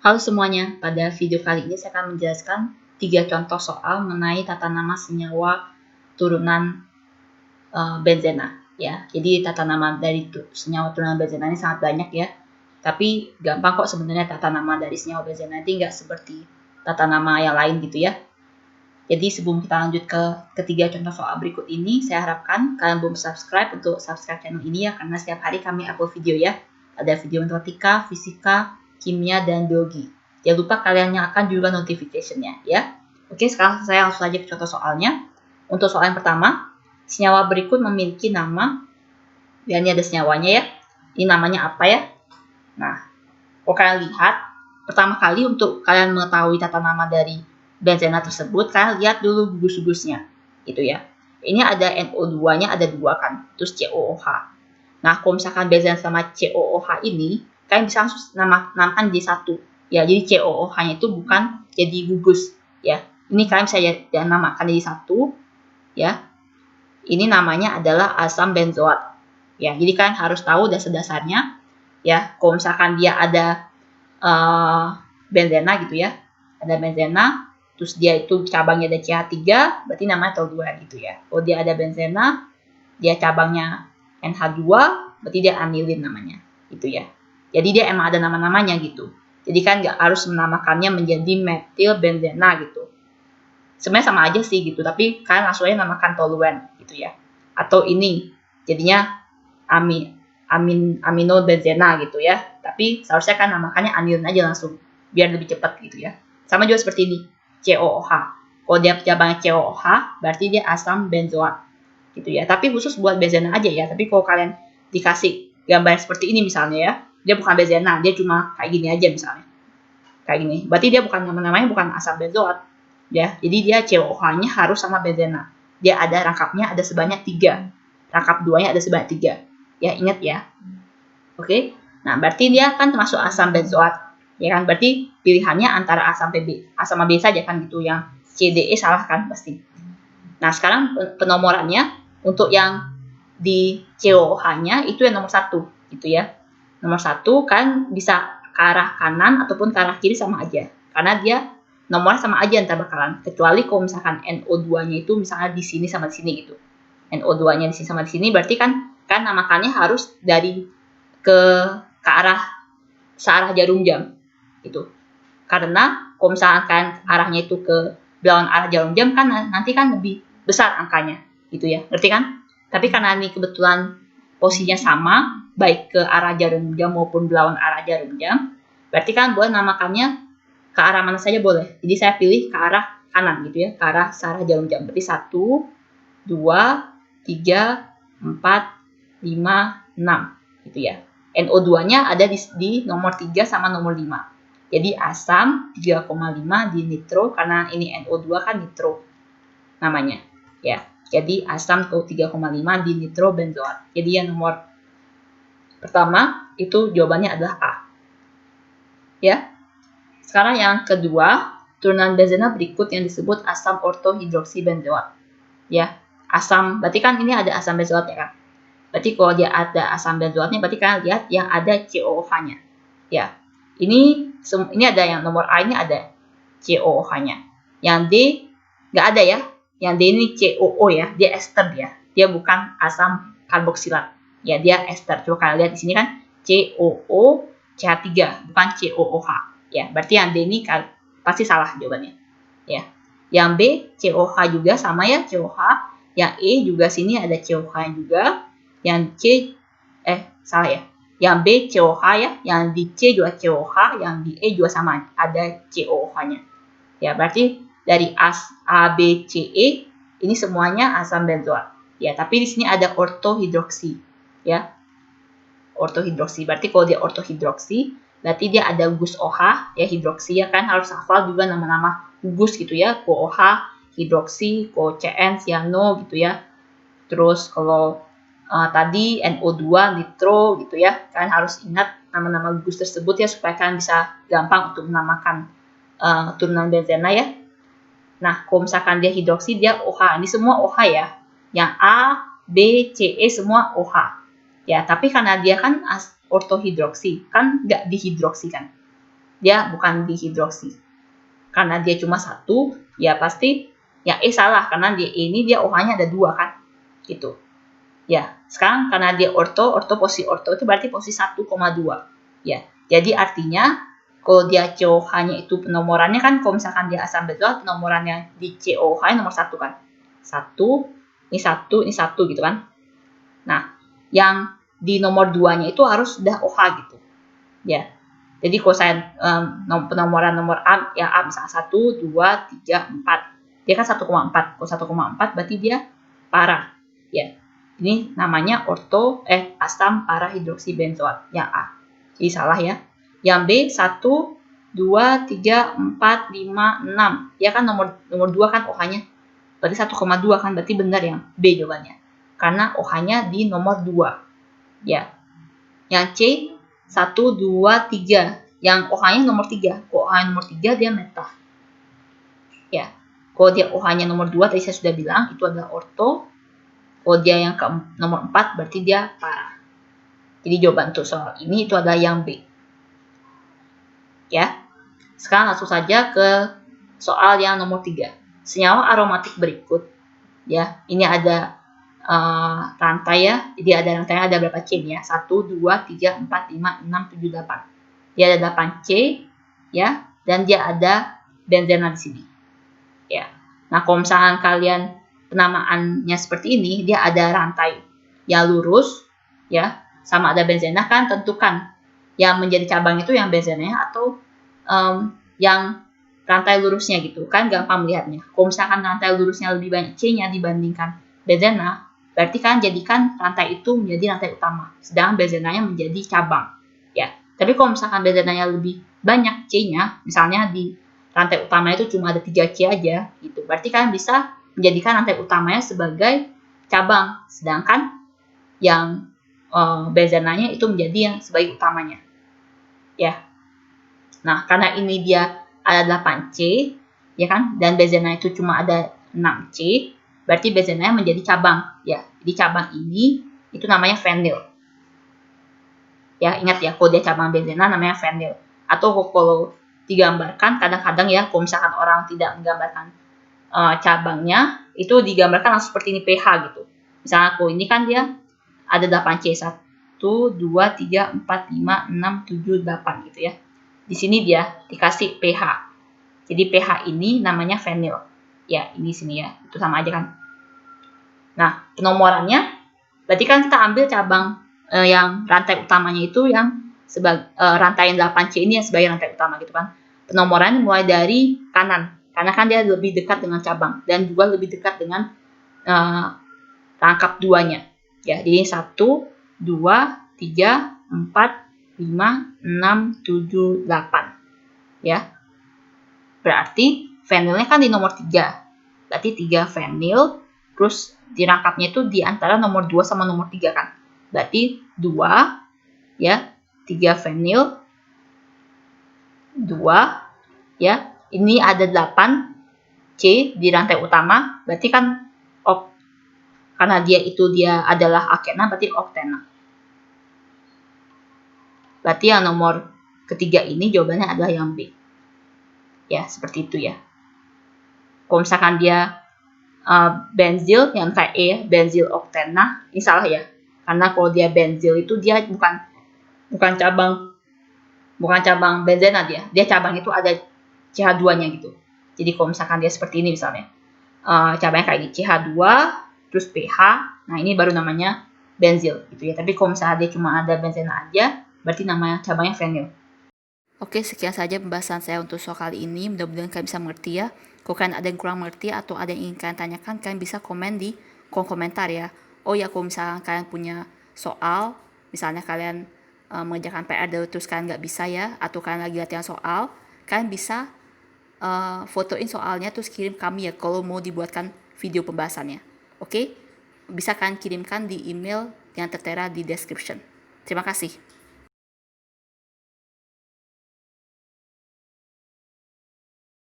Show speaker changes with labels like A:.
A: Halo semuanya, pada video kali ini saya akan menjelaskan 3 contoh soal mengenai tata nama senyawa turunan benzena. Ya, jadi tata nama dari senyawa turunan benzena ini sangat banyak ya. Tapi gampang kok sebenarnya tata nama dari senyawa benzena ini nggak seperti tata nama yang lain gitu ya. Jadi sebelum kita lanjut ke ketiga contoh soal berikut ini, saya harapkan kalian belum subscribe untuk subscribe channel ini ya, karena setiap hari kami upload video ya. Ada video matematika, fisika, kimia, dan biologi. Jangan lupa kalian nyalakan juga notification-nya ya. Oke, sekarang saya langsung saja ke contoh soalnya. Untuk soal yang pertama, senyawa berikut memiliki nama. Ya, ini ada senyawanya ya. Ini namanya apa ya? Nah, kalau kalian lihat, pertama kali untuk kalian mengetahui tata nama dari benzena tersebut, kalian lihat dulu gugus-gugusnya. Gitu ya. Ini ada NO2-nya ada 2 kan, terus COOH. Nah, kalau misalkan benzena sama COOH ini, kalian bisa langsung namakan jadi satu. Ya, jadi COOH-nya itu bukan jadi gugus. Ya, ini kalian bisa namakan jadi satu. Ya, ini namanya adalah asam benzoat. Ya, jadi kalian harus tahu dasar-dasarnya. Ya, kalau misalkan dia ada benzena gitu ya, ada benzena, terus dia itu cabangnya ada CH3, berarti namanya toluene gitu ya. Kalau dia ada benzena, dia cabangnya NH2, berarti dia anilin namanya, gitu ya. Jadi dia emang ada nama-namanya gitu. Jadi kan nggak harus menamakannya menjadi metil benzena gitu. Sebenarnya sama aja sih gitu, tapi kalian langsung aja namakan toluene gitu ya. Atau ini jadinya amino benzena gitu ya. Tapi seharusnya kan namakannya anilin aja langsung, biar lebih cepat gitu ya. Sama juga seperti ini, COOH. Kalau dia cabangnya COOH, berarti dia asam benzoat gitu ya. Tapi khusus buat benzena aja ya. Tapi kalau kalian dikasih gambar seperti ini misalnya ya, dia bukan benzena, dia cuma kayak gini aja misalnya. Kayak gini. Berarti dia bukan namanya bukan asam benzoat. Ya. Jadi dia COOH-nya harus sama benzena. Dia ada rangkapnya ada sebanyak 3. Rangkap 2-nya ada sebanyak 3. Ya, ingat ya. Oke. Nah, berarti dia kan termasuk asam benzoat. Ya kan? Berarti pilihannya antara asam PB, asam AB saja kan gitu, yang CDE salah kan pasti. Nah, sekarang penomorannya untuk yang di COOH-nya itu yang nomor 1 gitu ya. Nomor 1 kan bisa ke arah kanan ataupun ke arah kiri sama aja. Karena dia nomornya sama aja antar bakalan. Kecuali kalau misalkan NO2-nya itu misalnya di sini sama di sini gitu. NO2-nya di sini sama di sini berarti kan namakannya harus dari ke arah searah jarum jam gitu. Karena kalau misalkan arahnya itu ke belawan arah jarum jam kan nanti kan lebih besar angkanya gitu ya, ngerti kan? Tapi karena ini kebetulan posisinya sama, baik ke arah jarum jam maupun belawan arah jarum jam, berarti kan boleh namakannya ke arah mana saja boleh. Jadi saya pilih ke arah kanan gitu ya, ke arah searah jarum jam. Berarti 1, 2, 3, 4, 5, 6 gitu ya. NO2-nya ada di nomor 3 sama nomor 5. Jadi asam 3,5 di nitro, karena ini NO2 kan nitro namanya ya. Jadi asam 3,5 di nitro benzoat. Jadi yang nomor pertama itu jawabannya adalah A. Ya. Sekarang yang kedua, turunan benzena berikut yang disebut asam ortohidroksibenzoat. Ya. Asam, berarti kan ini ada asam benzoatnya kan. Berarti kalau dia ada asam benzoatnya, berarti kalian lihat yang ada COOH-nya. Ya. Ini ada yang nomor A ini ada COOH-nya. Yang D nggak ada ya. Yang D ini COO ya, dia ester ya. Dia bukan asam karboksilat. Ya, dia ester. Coba kalian lihat di sini kan COO CH3, bukan COOH. Ya, berarti yang D ini pasti salah jawabannya. Ya. Yang B COH juga sama ya, COH. Yang E juga sini ada COH juga. Yang C salah ya. Yang B COH ya, yang di C juga COH, yang di E juga sama, ada COH-nya. Ya, berarti dari A, B, C, E ini semuanya asam benzoat. Ya, tapi di sini ada ortohidroksi. Ya. Ortohidroksi. Berarti kalau dia ortohidroksi, berarti dia ada gus OH, ya hidroksi ya kan, harus hafal juga nama-nama gus gitu ya. COOH, hidroksi, COCN, cyano gitu ya. Terus kalau tadi NO2, nitro gitu ya. Kalian harus ingat nama-nama gugus tersebut ya, supaya kalian bisa gampang untuk menamakan turunan benzena ya. Nah, kalau misalkan dia hidroksi, dia OH. Ini semua OH ya. Yang A, B, C, E semua OH. Ya, tapi karena dia kan ortohidroksi, kan nggak dihidroksi kan. dia bukan dihidroksi. Karena dia cuma satu, ya pasti ya salah karena dia ini dia OH-nya ada 2 kan, gitu. Ya, sekarang karena dia posisi orto itu berarti posisi 1,2. Ya, jadi artinya kalau dia COH-nya itu penomorannya kan, kalau misalkan dia asam benzoat, penomorannya di COH nomor 1 kan. 1, ini 1, ini 1 gitu kan. Nah, yang di nomor 2-nya itu harus sudah OH gitu. Ya. Jadi kalau saya penomoran nomor A, ya A misalnya 1, 2, 3, 4. Dia kan 1,4. Kalau 1,4 berarti dia para. Ya. Ini namanya asam para hidroksibenzoat. Yang A. Jadi salah ya. Yang B 1, 2, 3, 4, 5, 6. Ya kan nomor 2 kan OH-nya. Berarti 1,2 kan, berarti benar yang B jawabannya. Karena OH-nya di nomor 2. Ya. Yang C 1, 2, 3. Yang OH-nya nomor 3. Kalau OH-nya nomor 3 dia metah. Ya. Kalau dia OH-nya nomor 2 tadi saya sudah bilang itu adalah orto. Kalau dia yang nomor 4 berarti dia para. Jadi jawaban untuk soal ini itu adalah yang B. Ya. Sekarang langsung saja ke soal yang nomor 3. Senyawa aromatik berikut. Ya, ini ada rantai ya. Jadi ada rantainya ada berapa chain ya? 1, 2, 3, 4, 5, 6, 7, 8. Dia ada 8 C ya, dan dia ada benzena di sini. Ya. Nah, kalau misalkan kalian penamaannya seperti ini, dia ada rantai yang lurus ya, sama ada benzena kan, tentukan yang menjadi cabang itu yang benzenanya atau yang rantai lurusnya gitu kan, gampang melihatnya. Kalau misalkan rantai lurusnya lebih banyak C-nya dibandingkan benzena, berarti kan jadikan rantai itu menjadi rantai utama, sedangkan benzenanya menjadi cabang. Ya, tapi kalau misalkan benzenanya lebih banyak C-nya, misalnya di rantai utamanya itu cuma ada 3 C aja, gitu, berarti kan bisa menjadikan rantai utamanya sebagai cabang, sedangkan yang benzenanya itu menjadi yang sebagai utamanya. Ya. Nah, karena ini dia ada 8 C, ya kan, dan benzena itu cuma ada 6 C, berarti benzenanya menjadi cabang, ya. Jadi cabang ini itu namanya fenil. Ya, ingat ya, kalau dia cabang benzena namanya fenil. Atau kalau digambarkan, kadang-kadang ya, kalau misalkan orang tidak menggambarkan cabangnya, itu digambarkan langsung seperti ini pH gitu. Misalnya kalau ini kan dia ada 8 C, 1, 2, 3, 4, 5, 6, 7, 8 gitu ya. Di sini dia dikasih pH. Jadi pH ini namanya fenil. Ya, ini sini ya. Itu sama aja kan. Nah, penomorannya berarti kan kita ambil cabang yang rantai utamanya itu yang sebagai rantai 8C ini yang sebagai rantai utama gitu kan. Penomorannya mulai dari kanan. Karena kan dia lebih dekat dengan cabang dan juga lebih dekat dengan rangkap 2-nya. Ya, jadi 1, 2, 3, 4, 5, 6, 7, 8. Ya. Berarti fenilnya kan di nomor 3. Berarti 3 fenil, terus dirangkapnya itu di antara nomor 2 sama nomor 3 kan. Berarti 2, ya, 3 fenil, 2, ya. Ini ada 8 C di rantai utama, berarti kan karena dia adalah alkena, berarti oktena. Berarti yang nomor ketiga ini jawabannya adalah yang B. Ya, seperti itu ya. Kalau misalkan dia benzil, yang kayak E, benzil oktena, ini salah ya. Karena kalau dia benzil itu dia bukan cabang benzena dia cabang itu ada CH2-nya gitu. Jadi kalau misalkan dia seperti ini misalnya, cabangnya kayak ini CH2, terus pH, nah ini baru namanya benzil gitu ya. Tapi kalau misalnya dia cuma ada benzena aja, berarti namanya cabangnya fenil. Oke, sekian saja pembahasan saya untuk soal kali ini. Mudah-mudahan kalian bisa mengerti ya. Kalau kalian ada yang kurang mengerti atau ada yang ingin kalian tanyakan, kalian bisa komen di kolom komentar ya. Oh ya, kalau misalnya kalian punya soal, misalnya kalian mengerjakan PR terus kalian nggak bisa ya, atau kalian lagi latihan soal, kalian bisa fotoin soalnya terus kirim kami ya kalau mau dibuatkan video pembahasannya. Oke? Bisa kalian kirimkan di email yang tertera di description. Terima kasih.